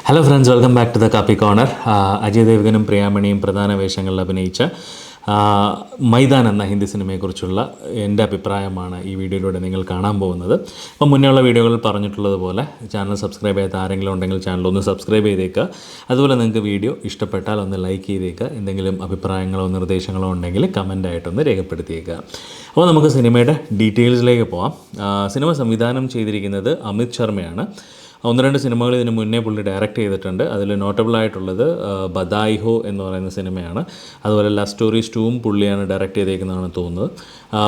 Hello friends, welcome back to the Kaapi corner. Ajay ദേവ്ഗനും പ്രിയാമണിയും പ്രധാന വേഷങ്ങളിൽ അഭിനയിച്ച മൈതാൻ എന്ന ഹിന്ദി സിനിമയെക്കുറിച്ചുള്ള എൻ്റെ അഭിപ്രായമാണ് ഈ വീഡിയോയിലൂടെ നിങ്ങൾ കാണാൻ പോകുന്നത്. അപ്പം മുന്നേയുള്ള വീഡിയോകളിൽ പറഞ്ഞിട്ടുള്ളതുപോലെ ചാനൽ സബ്സ്ക്രൈബ് ചെയ്യാത്ത ആരെങ്കിലും ഉണ്ടെങ്കിൽ ചാനൽ ഒന്ന് സബ്സ്ക്രൈബ് ചെയ്തേക്കുക. അതുപോലെ നിങ്ങൾക്ക് വീഡിയോ ഇഷ്ടപ്പെട്ടാൽ ഒന്ന് ലൈക്ക് ചെയ്തേക്കുക. എന്തെങ്കിലും അഭിപ്രായങ്ങളോ നിർദ്ദേശങ്ങളോ ഉണ്ടെങ്കിൽ കമൻ്റായിട്ടൊന്ന് രേഖപ്പെടുത്തിയേക്കുക. അപ്പോൾ നമുക്ക് സിനിമയുടെ ഡീറ്റെയിൽസിലേക്ക് പോകാം. സിനിമ സംവിധാനം ചെയ്തിരിക്കുന്നത് അമിത് ശർമ്മയാണ്. ഒന്ന് രണ്ട് സിനിമകൾ ഇതിന് മുന്നേ പുള്ളി ഡയറക്റ്റ് ചെയ്തിട്ടുണ്ട്. അതിൽ നോട്ടബിൾ ആയിട്ടുള്ളത് ബദായി ഹോ എന്ന് പറയുന്ന സിനിമയാണ്. അതുപോലെ ലവ് സ്റ്റോറീസ് 2 പുള്ളിയാണ് ഡയറക്റ്റ് ചെയ്തേക്കുന്നതാണ് തോന്നുന്നത്.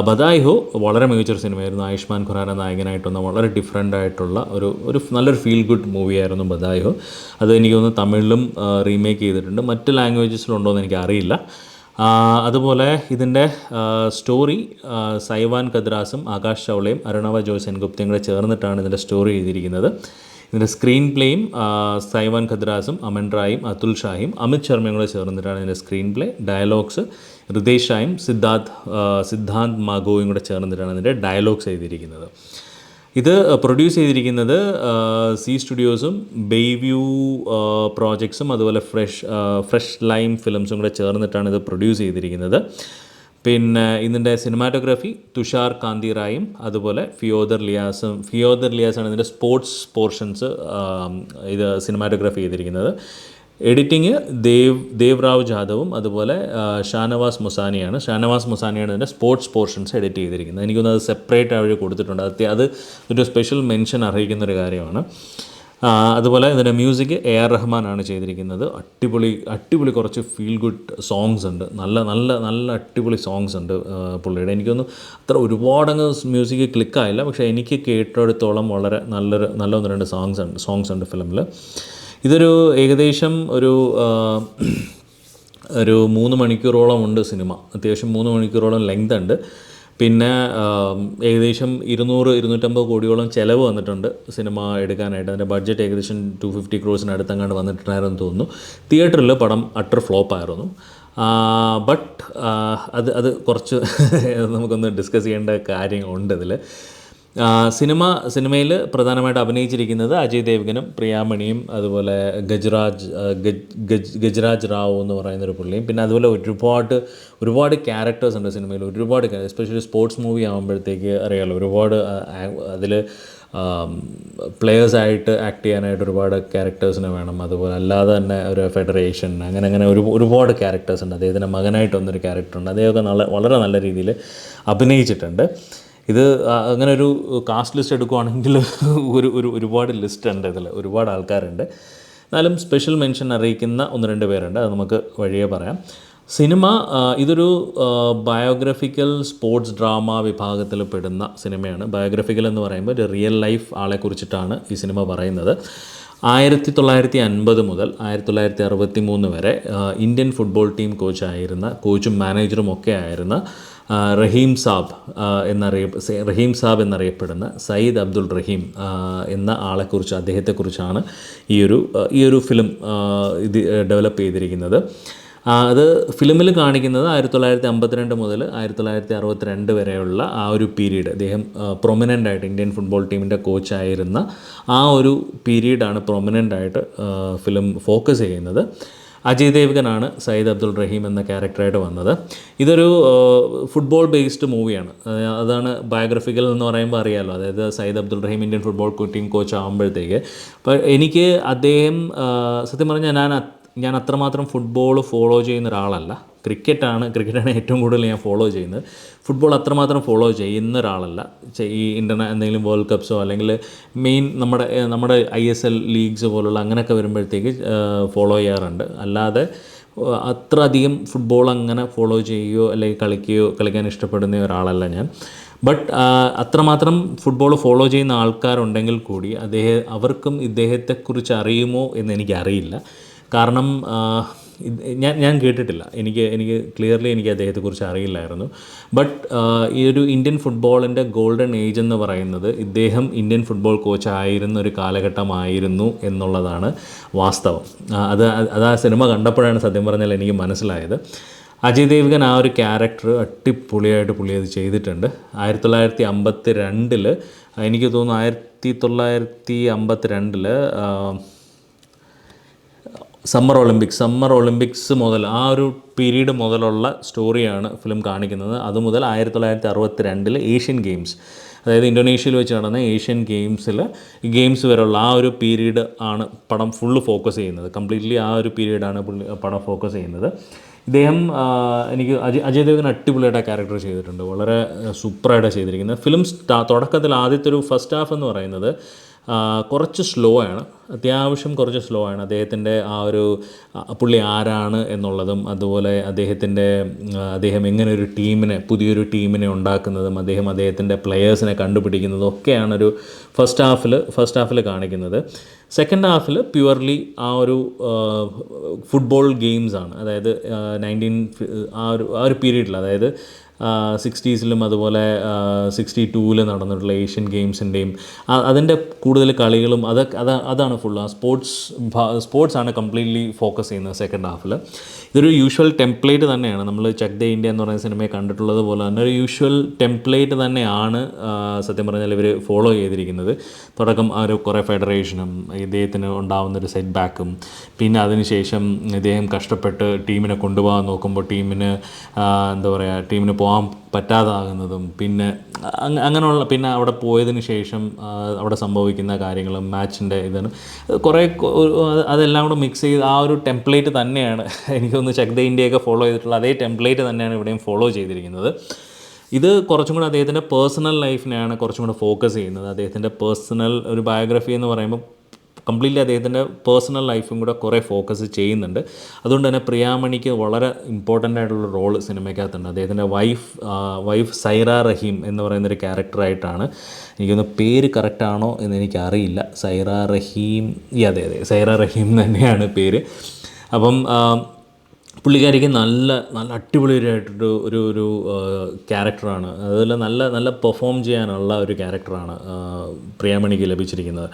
ബദായി ഹോ വളരെ മികച്ചൊരു സിനിമയായിരുന്നു. ആയുഷ്മാൻ ഖുറാന നായകനായിട്ട് വളരെ ഡിഫറെൻ്റ് ആയിട്ടുള്ള ഒരു നല്ലൊരു ഫീൽ ഗുഡ് മൂവിയായിരുന്നു ബദായി ഹോ. അത് എനിക്ക് തോന്നുന്നു തമിഴിലും റീമേക്ക് ചെയ്തിട്ടുണ്ട്. മറ്റ് ലാംഗ്വേജസിലുണ്ടോ എന്ന് എനിക്കറിയില്ല. അതുപോലെ ഇതിൻ്റെ സ്റ്റോറി സൈവാൻ കദ്രാസും ആകാശ് ചൗളയും അരുണവ ജോയ് സെൻഗുപ്തയും കൂടെ ചേർന്നിട്ടാണ് ഇതിൻ്റെ സ്റ്റോറി എഴുതിയിരിക്കുന്നത്. ഇതിൻ്റെ സ്ക്രീൻ പ്ലേയും സൈവാൻ ഖദ്രാസും അമൻ റായും അതുൽ ഷായും അമിത് ശർമ്മയും കൂടെ ചേർന്നിട്ടാണ് ഇതിൻ്റെ സ്ക്രീൻ പ്ലേ. ഡയലോഗ്സ് ഹൃദേശ് ഷായും സിദ്ധാന്ത് മാഗോയും കൂടെ ചേർന്നിട്ടാണ് ഇതിൻ്റെ ഡയലോഗ്സ് എഴുതിയിരിക്കുന്നത്. ഇത് പ്രൊഡ്യൂസ് ചെയ്തിരിക്കുന്നത് സി സ്റ്റുഡിയോസും ബെയ്വ്യൂ പ്രോജക്ട്സും അതുപോലെ ഫ്രഷ് ലൈം ഫിലിംസും കൂടെ ചേർന്നിട്ടാണ് ഇത് പ്രൊഡ്യൂസ് ചെയ്തിരിക്കുന്നത്. പിന്നെ ഇതിൻ്റെ സിനിമാറ്റോഗ്രാഫി തുഷാർ കാന്തി റായും അതുപോലെ ഫിയോദർ ലിയാസാണ് ഇതിൻ്റെ സ്പോർട്സ് പോർഷൻസ് ഇത് സിനിമാറ്റോഗ്രാഫി ചെയ്തിരിക്കുന്നത്. എഡിറ്റിങ് ദേവ് റാവ് ജാദവും അതുപോലെ ഷാനവാസ് മുസാനിയാണ് ഇതിൻ്റെ സ്പോർട്സ് പോർഷൻസ് എഡിറ്റ് ചെയ്തിരിക്കുന്നത്. എനിക്കൊന്നത് സെപ്പറേറ്റ് അവർ കൊടുത്തിട്ടുണ്ട്. അത് ഒരു സ്പെഷ്യൽ മെൻഷൻ അർഹിക്കുന്നൊരു കാര്യമാണ്. അതുപോലെ ഇതിൻ്റെ മ്യൂസിക് AR റഹ്മാനാണ് ചെയ്തിരിക്കുന്നത്. അടിപൊളി കുറച്ച് ഫീൽ ഗുഡ് സോങ്സ് ഉണ്ട്. നല്ല അടിപൊളി സോങ്സ് ഉണ്ട് പുള്ളിയുടെ. എനിക്കൊന്നും അത്ര ഒരുപാടങ്ങ് മ്യൂസിക് ക്ലിക്കായില്ല, പക്ഷേ എനിക്ക് കേട്ടിടത്തോളം വളരെ നല്ല ഒന്ന് രണ്ട് സോങ്സ് ഉണ്ട് ഫിലിമിൽ. ഇതൊരു ഏകദേശം ഒരു 3 മണിക്കൂറോളം ഉണ്ട് സിനിമ. അത്യാവശ്യം 3 മണിക്കൂറോളം ലെങ്ത് ഉണ്ട്. പിന്നെ ഏകദേശം 200-250 കോടിയോളം ചിലവ് വന്നിട്ടുണ്ട് സിനിമ എടുക്കാനായിട്ട്. അതിൻ്റെ ബഡ്ജറ്റ് ഏകദേശം 250 crores വന്നിട്ടുണ്ടായിരുന്നു തോന്നുന്നു. തിയേറ്ററിൽ പടം അട്ടർ ഫ്ലോപ്പായിരുന്നു. ബട്ട് അത് കുറച്ച് നമുക്കൊന്ന് ഡിസ്കസ് ചെയ്യേണ്ട കാര്യങ്ങളുണ്ട് ഇതിൽ. സിനിമയിൽ പ്രധാനമായിട്ട് അഭിനയിച്ചിരിക്കുന്നത് അജയ് ദേവ്ഗനും പ്രിയാമണിയും അതുപോലെ ഗജരാജ് റാവു എന്ന് പറയുന്നൊരു പുള്ളിയും. പിന്നെ അതുപോലെ ഒരുപാട് ക്യാരക്ടേഴ്സ് ഉണ്ട് സിനിമയിൽ. എസ്പെഷ്യലി സ്പോർട്സ് മൂവി ആകുമ്പോഴത്തേക്ക് അറിയാമല്ലോ, ഒരുപാട് അതിൽ പ്ലെയേഴ്സായിട്ട് ആക്ട് ചെയ്യാനായിട്ട് ഒരുപാട് ക്യാരക്ടേഴ്സിനെ വേണം. അതുപോലെ അല്ലാതെ തന്നെ ഒരു ഫെഡറേഷൻ അങ്ങനെ ഒരുപാട് ക്യാരക്ടേഴ്സ് ഉണ്ട്. അദ്ദേഹത്തിൻ്റെ മകനായിട്ടൊന്നൊരു ക്യാരക്ടറുണ്ട്. അദ്ദേഹമൊക്കെ വളരെ നല്ല രീതിയിൽ അഭിനയിച്ചിട്ടുണ്ട്. ഇത് അങ്ങനെ ഒരു കാസ്റ്റ് ലിസ്റ്റ് എടുക്കുകയാണെങ്കിൽ ഒരുപാട് ലിസ്റ്റ് ഉണ്ട്. ഇതിൽ ഒരുപാട് ആൾക്കാരുണ്ട്. എന്നാലും സ്പെഷ്യൽ മെൻഷൻ അറിയിക്കുന്ന 1-2 പേരുണ്ട്. അത് നമുക്ക് വഴിയേ പറയാം. സിനിമ ഇതൊരു ബയോഗ്രഫിക്കൽ സ്പോർട്സ് ഡ്രാമ വിഭാഗത്തിൽ പെടുന്ന സിനിമയാണ്. ബയോഗ്രഫിക്കൽ എന്ന് പറയുമ്പോൾ ഒരു റിയൽ ലൈഫ് ആളെക്കുറിച്ചിട്ടാണ് ഈ സിനിമ പറയുന്നത്. 1950 മുതൽ 1963 വരെ ഇന്ത്യൻ ഫുട്ബോൾ ടീം കോച്ചും മാനേജറും ഒക്കെ ആയിരുന്ന റഹീം സാബ് എന്നറിയപ്പെടുന്ന സയ്യിദ് അബ്ദുൾ റഹീം എന്ന ആളെക്കുറിച്ച്, അദ്ദേഹത്തെക്കുറിച്ചാണ് ഈ ഒരു ഫിലിം ഇത് ഡെവലപ്പ് ചെയ്തിരിക്കുന്നത്. അത് ഫിലിമിൽ കാണിക്കുന്നത് 1952 മുതൽ 1962 വരെയുള്ള ആ ഒരു പീരീഡ്. അദ്ദേഹം പ്രൊമിനൻ്റായിട്ട് ഇന്ത്യൻ ഫുട്ബോൾ ടീമിൻ്റെ കോച്ചായിരുന്ന ആ ഒരു പീരീഡാണ് പ്രൊമിനൻ്റായിട്ട് ഫിലിം ഫോക്കസ് ചെയ്യുന്നത്. അജയ് ദേവ്ഗനാണ് സയ്യിദ് അബ്ദുൾ റഹീം എന്ന ക്യാരക്ടറായിട്ട് വന്നത്. ഇതൊരു ഫുട്ബോൾ ബേസ്ഡ് മൂവിയാണ്. അതാണ് ബയോഗ്രഫിക്കൽ എന്ന് പറയുമ്പോൾ അറിയാമല്ലോ. അതായത് സയ്യിദ് അബ്ദുൾ റഹീം ഇന്ത്യൻ ഫുട്ബോൾ ടീം കോച്ച് ആകുമ്പോഴത്തേക്ക് അപ്പോൾ എനിക്ക് അദ്ദേഹം സത്യം പറഞ്ഞാൽ ഞാൻ അത്രമാത്രം ഫുട്ബോൾ ഫോളോ ചെയ്യുന്ന ഒരാളല്ല. ക്രിക്കറ്റാണ് ഏറ്റവും കൂടുതൽ ഞാൻ ഫോളോ ചെയ്യുന്നത്. ഫുട്ബോൾ അത്രമാത്രം ഫോളോ ചെയ്യുന്ന ഒരാളല്ല. ഈ എന്തെങ്കിലും വേൾഡ് കപ്സോ അല്ലെങ്കിൽ മെയിൻ നമ്മുടെ ISL ലീഗ്സ് പോലുള്ള അങ്ങനെയൊക്കെ വരുമ്പോഴത്തേക്ക് ഫോളോ ചെയ്യാറുണ്ട്. അല്ലാതെ അത്ര അധികം ഫുട്ബോൾ അങ്ങനെ ഫോളോ ചെയ്യുകയോ അല്ലെങ്കിൽ കളിക്കാൻ ഇഷ്ടപ്പെടുന്ന ഒരാളല്ല ഞാൻ. ബട്ട് അത്രമാത്രം ഫുട്ബോൾ ഫോളോ ചെയ്യുന്ന ആൾക്കാരുണ്ടെങ്കിൽ കൂടി അവർക്കും ഇദ്ദേഹത്തെക്കുറിച്ച് അറിയുമോ എന്ന് എനിക്കറിയില്ല. കാരണം ഞാൻ കേട്ടിട്ടില്ല. എനിക്ക് ക്ലിയർലി എനിക്ക് അദ്ദേഹത്തെക്കുറിച്ച് അറിയില്ലായിരുന്നു. ബട്ട് ഈ ഒരു ഇന്ത്യൻ ഫുട്ബോളിൻ്റെ ഗോൾഡൻ ഏജ് എന്ന് പറയുന്നത് ഇദ്ദേഹം ഇന്ത്യൻ ഫുട്ബോൾ കോച്ചായിരുന്ന ഒരു കാലഘട്ടമായിരുന്നു എന്നുള്ളതാണ് വാസ്തവം. അത് ആ സിനിമ കണ്ടപ്പോഴാണ് സത്യം പറഞ്ഞാൽ എനിക്ക് മനസ്സിലായത്. അജയ് ദേവ്ഗൻ ആ ഒരു ക്യാരക്ടർ അടിപൊളിയായിട്ട് പുള്ളി അത് ചെയ്തിട്ടുണ്ട്. 1952 എനിക്ക് തോന്നുന്നു 1952 സമ്മർ ഒളിമ്പിക്സ് മുതൽ ആ ഒരു പീരീഡ് മുതലുള്ള സ്റ്റോറിയാണ് ഫിലിം കാണിക്കുന്നത്. അതുമുതൽ 1962 ഏഷ്യൻ ഗെയിംസ്, അതായത് ഇന്തോനേഷ്യയിൽ വെച്ച് നടന്ന ഏഷ്യൻ ഗെയിംസ് വരെയുള്ള ആ ഒരു പീരീഡ് ആണ് പടം ഫുള്ള് ഫോക്കസ് ചെയ്യുന്നത്. കംപ്ലീറ്റ്ലി ആ ഒരു പീരീഡാണ് പടം ഫോക്കസ് ചെയ്യുന്നത്. ഇദ്ദേഹം എനിക്ക് അജയ് ദേവ്ഗൻ അടിപൊളിയായിട്ട് ആ ക്യാരക്ടർ ചെയ്തിട്ടുണ്ട്. വളരെ സൂപ്പറായിട്ടാണ് ചെയ്തിരിക്കുന്നത്. ഫിലിം തുടക്കത്തിൽ ആദ്യത്തെ ഒരു ഫസ്റ്റ് ഹാഫ് എന്ന് പറയുന്നത് കുറച്ച് സ്ലോ ആണ്, അത്യാവശ്യം കുറച്ച് സ്ലോ ആണ്. അദ്ദേഹത്തിൻ്റെ ആ ഒരു പുള്ളി ആരാണ് എന്നുള്ളതും, അതുപോലെ അദ്ദേഹം എങ്ങനെ ഒരു പുതിയൊരു ടീമിനെ ഉണ്ടാക്കുന്നതും, അദ്ദേഹത്തിൻ്റെ പ്ലെയേഴ്സിനെ കണ്ടുപിടിക്കുന്നതും ഒക്കെയാണൊരു ഫസ്റ്റ് ഹാഫിൽ കാണിക്കുന്നത്. സെക്കൻഡ് ഹാഫിൽ പ്യുവർലി ആ ഒരു ഫുട്ബോൾ ഗെയിംസാണ്. അതായത് ആ ഒരു പീരീഡിൽ, അതായത് 60s അതുപോലെ 62 നടന്നിട്ടുള്ള ഏഷ്യൻ ഗെയിംസിൻ്റെയും അതിൻ്റെ കൂടുതൽ കളികളും അതാണ് ഫുൾ. ആ സ്പോർട്സാണ് കംപ്ലീറ്റ്ലി ഫോക്കസ് ചെയ്യുന്നത് സെക്കൻഡ് ഹാഫിൽ. ഇതൊരു യൂഷ്വൽ ടെംപ്ലേറ്റ് തന്നെയാണ്. നമ്മൾ ചക് ദേ ഇന്ത്യ എന്ന് പറയുന്ന സിനിമയെ കണ്ടിട്ടുള്ളത് പോലെ തന്നെ ഒരു യൂഷ്വൽ ടെംപ്ലേറ്റ് തന്നെയാണ് സത്യം പറഞ്ഞാൽ ഇവർ ഫോളോ ചെയ്തിരിക്കുന്നത്. തുടക്കം ആ ഒരു കുറേ ഫെഡറേഷനും ഇദ്ദേഹത്തിന് ഉണ്ടാകുന്നൊരു സെറ്റ് ബാക്കും, പിന്നെ അതിനുശേഷം ഇദ്ദേഹം കഷ്ടപ്പെട്ട് ടീമിനെ കൊണ്ടുപോകാൻ നോക്കുമ്പോൾ ടീമിന് പോകാൻ പറ്റാതാകുന്നതും, പിന്നെ അങ്ങനെയുള്ള പിന്നെ അവിടെ പോയതിന് ശേഷം അവിടെ സംഭവിക്കുന്ന കാര്യങ്ങളും മാച്ചിൻ്റെ കുറേ അതെല്ലാം കൂടെ മിക്സ് ചെയ്ത് ആ ഒരു ടെംപ്ലേറ്റ് തന്നെയാണ് എനിക്കൊന്ന് ചക് ദേ ഇന്ത്യയൊക്കെ ഫോളോ ചെയ്തിട്ടുള്ള അതേ ടെംപ്ലേറ്റ് തന്നെയാണ് ഇവിടെയും ഫോളോ ചെയ്തിരിക്കുന്നത്. ഇത് കുറച്ചും കൂടെ അദ്ദേഹത്തിൻ്റെ പേഴ്സണൽ ലൈഫിനെയാണ് കുറച്ചും കൂടെ ഫോക്കസ് ചെയ്യുന്നത്. അദ്ദേഹത്തിൻ്റെ പേഴ്സണൽ ഒരു ബയോഗ്രഫി എന്ന് പറയുമ്പോൾ കംപ്ലീറ്റ്ലി അദ്ദേഹത്തിൻ്റെ പേഴ്സണൽ ലൈഫും കൂടെ കുറേ ഫോക്കസ് ചെയ്യുന്നുണ്ട്. അതുകൊണ്ട് തന്നെ പ്രിയാമണിക്ക് വളരെ ഇമ്പോർട്ടൻ്റ് ആയിട്ടുള്ള റോള് സിനിമയ്ക്കകത്തുണ്ട്. അദ്ദേഹത്തിൻ്റെ വൈഫ് സൈറ റഹീം എന്ന് പറയുന്നൊരു ക്യാരക്ടറായിട്ടാണ്. എനിക്കൊന്ന് പേര് കറക്റ്റാണോ എന്ന് എനിക്കറിയില്ല. സൈറ റഹീം, അതെ സൈറ റഹീം തന്നെയാണ് പേര്. അപ്പം പുള്ളിക്കാരിക്ക് നല്ല അടിപൊളിയായിട്ടൊരു ഒരു ക്യാരക്ടറാണ്. അതുപോലെ നല്ല പെർഫോം ചെയ്യാനുള്ള ഒരു ക്യാരക്ടറാണ് പ്രിയാമണിക്ക് ലഭിച്ചിരിക്കുന്നത്.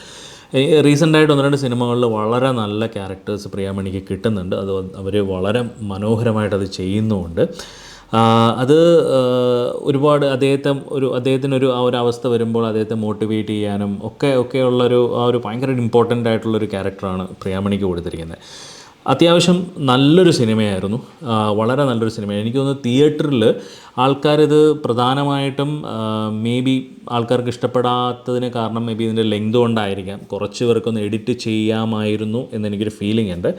റീസെൻ്റായിട്ട് 1-2 സിനിമകളിൽ വളരെ നല്ല ക്യാരക്ടേഴ്സ് പ്രിയാമണിക്ക് കിട്ടുന്നുണ്ട്. അവർ വളരെ മനോഹരമായിട്ടത് ചെയ്യുന്നുമുണ്ട്. അത് ഒരുപാട് അദ്ദേഹത്തിനൊരു ആ ഒരു അവസ്ഥ വരുമ്പോൾ അദ്ദേഹത്തെ മോട്ടിവേറ്റ് ചെയ്യാനും ഒക്കെയുള്ളൊരു ആ ഒരു ഭയങ്കര ഇമ്പോർട്ടൻ്റ് ആയിട്ടുള്ളൊരു ക്യാരക്ടറാണ് പ്രിയാമണിക്ക് കൊടുത്തിരിക്കുന്നത്. അത്യാവശ്യം നല്ലൊരു സിനിമയായിരുന്നു, വളരെ നല്ലൊരു സിനിമയാണ്. എനിക്ക് തോന്നുന്നു തിയേറ്ററിൽ ആൾക്കാരിത് പ്രധാനമായിട്ടും ആൾക്കാർക്ക് ഇഷ്ടപ്പെടാത്തതിന് കാരണം ഇതിൻ്റെ ലെങ്ത് കൊണ്ടായിരിക്കാം. കുറച്ച് പേർക്കൊന്ന് എഡിറ്റ് ചെയ്യാമായിരുന്നു എന്നെനിക്കൊരു ഫീലിംഗ് ഉണ്ട്.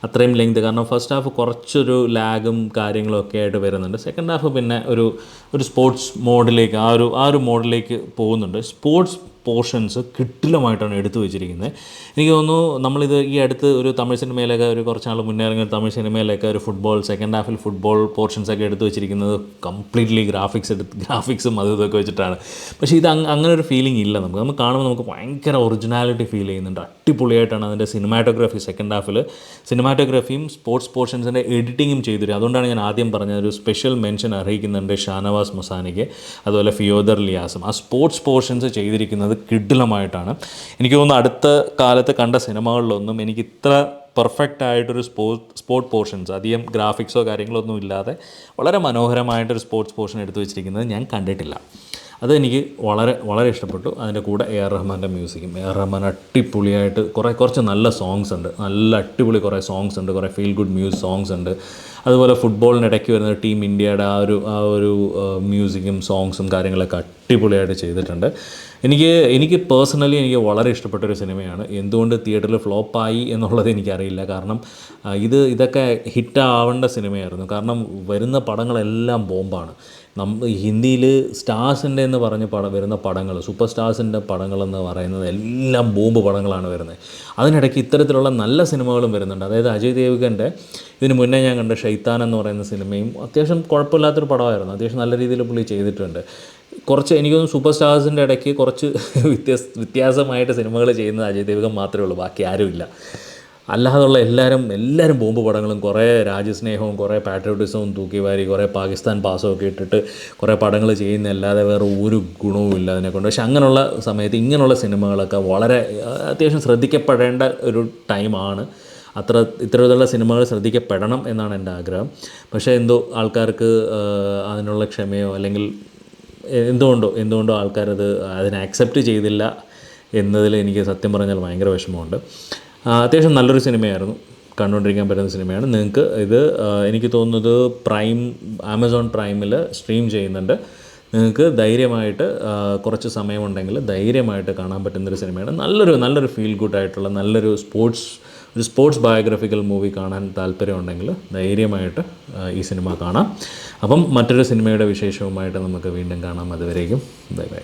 അത്രയും ലെങ്ത്, കാരണം ഫസ്റ്റ് ഹാഫ് കുറച്ചൊരു ലാഗും കാര്യങ്ങളും ഒക്കെ ആയിട്ട് വരുന്നുണ്ട്. സെക്കൻഡ് ഹാഫ് പിന്നെ ഒരു സ്പോർട്സ് മോഡിലേക്ക് ആ ഒരു മോഡിലേക്ക് പോകുന്നുണ്ട്. സ്പോർട്സ് പോർഷൻസ് കിടിലമായിട്ടാണ് എടുത്തു വെച്ചിരിക്കുന്നത്. എനിക്ക് തോന്നുന്നു നമ്മളിത് ഈ അടുത്ത് ഒരു തമിഴ് സിനിമയിലൊക്കെ ഒരു കുറച്ച് നാൾ മുന്നേ ഇറങ്ങിയ തമിഴ് സിനിമയിലൊക്കെ ഒരു സെക്കൻഡ് ഹാഫിൽ ഫുട്ബോൾ പോർഷൻസൊക്കെ എടുത്തു വെച്ചിരിക്കുന്നത് കംപ്ലീറ്റ്ലി ഗ്രാഫിക്സും ഇതൊക്കെ വെച്ചിട്ടാണ്. പക്ഷേ ഇത് അങ്ങനെ ഒരു ഫീലിംഗ് ഇല്ല. നമുക്ക് കാണുമ്പോൾ നമുക്ക് ഭയങ്കര ഒറിജിനാലിറ്റി ഫീൽ ചെയ്യുന്നുണ്ട്. അടിപൊളിയായിട്ടാണ് അതിൻ്റെ സിനിമാറ്റോഗ്രാഫി, സെക്കൻഡ് ഹാഫിൽ സിനിമാറ്റോഗ്രാഫിയും സ്പോർട്സ് പോർഷൻസിൻ്റെ എഡിറ്റിങ്ങും ചെയ്തു തരും. അതുകൊണ്ടാണ് ഞാൻ ആദ്യം പറഞ്ഞത് ഒരു സ്പെഷ്യൽ മെൻഷൻ അർഹിക്കുന്നുണ്ട് ഷാനവാസ് മസാനിക്ക്, അതുപോലെ ഫിയോദർ ലിയാസും. ആ സ്പോർട്സ് പോർഷൻസ് ചെയ്തിരിക്കുന്നത് കിടിലമായിട്ടാണ്. എനിക്ക് തോന്നുന്നു അടുത്ത കാലത്ത് കണ്ട സിനിമകളിലൊന്നും എനിക്ക് ഇത്ര പെർഫെക്റ്റ് ആയിട്ടൊരു സ്പോർട്സ് പോർഷൻസ്, അധികം ഗ്രാഫിക്സോ കാര്യങ്ങളോ ഒന്നും ഇല്ലാതെ വളരെ മനോഹരമായിട്ടൊരു സ്പോർട്സ് പോർഷൻ എടുത്തു വെച്ചിരിക്കുന്നത് ഞാൻ കണ്ടിട്ടില്ല. അതെനിക്ക് വളരെ വളരെ ഇഷ്ടപ്പെട്ടു. അതിൻ്റെ കൂടെ എ ആർ റഹ്മാൻ്റെ മ്യൂസിക്കും. എ ആർ റഹ്മാൻ അടിപൊളിയായിട്ട് കുറച്ച് നല്ല സോങ്സ് ഉണ്ട്, നല്ല അടിപൊളി കുറേ സോങ്സ് ഉണ്ട്, കുറേ ഫീൽ ഗുഡ് സോങ്സ് ഉണ്ട്. അതുപോലെ ഫുട്ബോളിനിടയ്ക്ക് വരുന്ന ടീം ഇന്ത്യയുടെ ആ ഒരു മ്യൂസിക്കും സോങ്സും കാര്യങ്ങളൊക്കെ അടിപൊളിയായിട്ട് ചെയ്തിട്ടുണ്ട്. എനിക്ക് പേഴ്സണലി എനിക്ക് വളരെ ഇഷ്ടപ്പെട്ടൊരു സിനിമയാണ്. എന്തുകൊണ്ട് തിയേറ്ററിൽ ഫ്ലോപ്പായി എന്നുള്ളത് എനിക്കറിയില്ല. കാരണം ഇതൊക്കെ ഹിറ്റാവേണ്ട സിനിമയായിരുന്നു. കാരണം വരുന്ന പടങ്ങളെല്ലാം ബോംബാണ്. ഹിന്ദിയിൽ സ്റ്റാർസിൻ്റെ എന്ന് പറഞ്ഞ് വരുന്ന പടങ്ങൾ, സൂപ്പർ സ്റ്റാർസിൻ്റെ പടങ്ങളെന്ന് പറയുന്നത് എല്ലാം ബോംബ് പടങ്ങളാണ് വരുന്നത്. അതിനിടയ്ക്ക് ഇത്തരത്തിലുള്ള നല്ല സിനിമകളും വരുന്നുണ്ട്. അതായത് അജയ് ദേവ്ഗൻ്റെ ഇതിന് മുന്നേ ഞാൻ കണ്ട ഷൈത്താൻ എന്ന് പറയുന്ന സിനിമയും അത്യാവശ്യം കുഴപ്പമില്ലാത്തൊരു പടമായിരുന്നു. അത്യാവശ്യം നല്ല രീതിയിൽ പുള്ളി ചെയ്തിട്ടുണ്ട്. എനിക്കൊന്നും സൂപ്പർ സ്റ്റാർസിൻ്റെ ഇടയ്ക്ക് കുറച്ച് വ്യത്യാസമായിട്ട് സിനിമകൾ ചെയ്യുന്നത് അജയ് ദേവ്ഗൻ മാത്രമേ ഉള്ളൂ, ബാക്കി ആരുമില്ല. അല്ലാതുള്ള എല്ലാവരും ബോംബ് പടങ്ങളും കുറേ രാജ്യസ്നേഹവും കുറേ പാട്രിയോട്ടിസവും തൂക്കിവാരി കുറേ പാകിസ്ഥാൻ പാസമൊക്കെ ഇട്ടിട്ട് കുറേ പടങ്ങൾ ചെയ്യുന്നതല്ലാതെ വേറെ ഒരു ഗുണവും ഇല്ല അതിനെക്കൊണ്ട്. പക്ഷെ അങ്ങനെയുള്ള സമയത്ത് ഇങ്ങനെയുള്ള സിനിമകളൊക്കെ വളരെ അത്യാവശ്യം ശ്രദ്ധിക്കപ്പെടേണ്ട ഒരു ടൈമാണ്. ഇത്തരത്തിലുള്ള സിനിമകൾ ശ്രദ്ധിക്കപ്പെടണം എന്നാണ് എൻ്റെ ആഗ്രഹം. പക്ഷേ എന്തോ ആൾക്കാർക്ക് അതിനുള്ള ക്ഷമയോ അല്ലെങ്കിൽ എന്തുകൊണ്ടോ ആൾക്കാരത് അതിനെ അക്സെപ്റ്റ് ചെയ്തില്ല എന്നതിൽ എനിക്ക് സത്യം പറഞ്ഞാൽ ഭയങ്കര വിഷമമുണ്ട്. അത്യാവശ്യം നല്ലൊരു സിനിമയായിരുന്നു, കണ്ടുകൊണ്ടിരിക്കാൻ പറ്റുന്ന സിനിമയാണ്. നിങ്ങൾക്ക് ഇത് എനിക്ക് തോന്നുന്നത് ആമസോൺ പ്രൈമിൽ സ്ട്രീം ചെയ്യുന്നുണ്ട്. നിങ്ങൾക്ക് ധൈര്യമായിട്ട് കുറച്ച് സമയമുണ്ടെങ്കിൽ ധൈര്യമായിട്ട് കാണാൻ പറ്റുന്നൊരു സിനിമയാണ്. നല്ലൊരു ഫീൽ ഗുഡ് ആയിട്ടുള്ള നല്ലൊരു സ്പോർട്സ് ബയോഗ്രഫിക്കൽ മൂവി കാണാൻ താല്പര്യമുണ്ടെങ്കിൽ ധൈര്യമായിട്ട് ഈ സിനിമ കാണാം. അപ്പം മറ്റൊരു സിനിമയുടെ വിശേഷവുമായിട്ട് നമുക്ക് വീണ്ടും കാണാം. അതുവരേക്കും ബൈ ബൈ.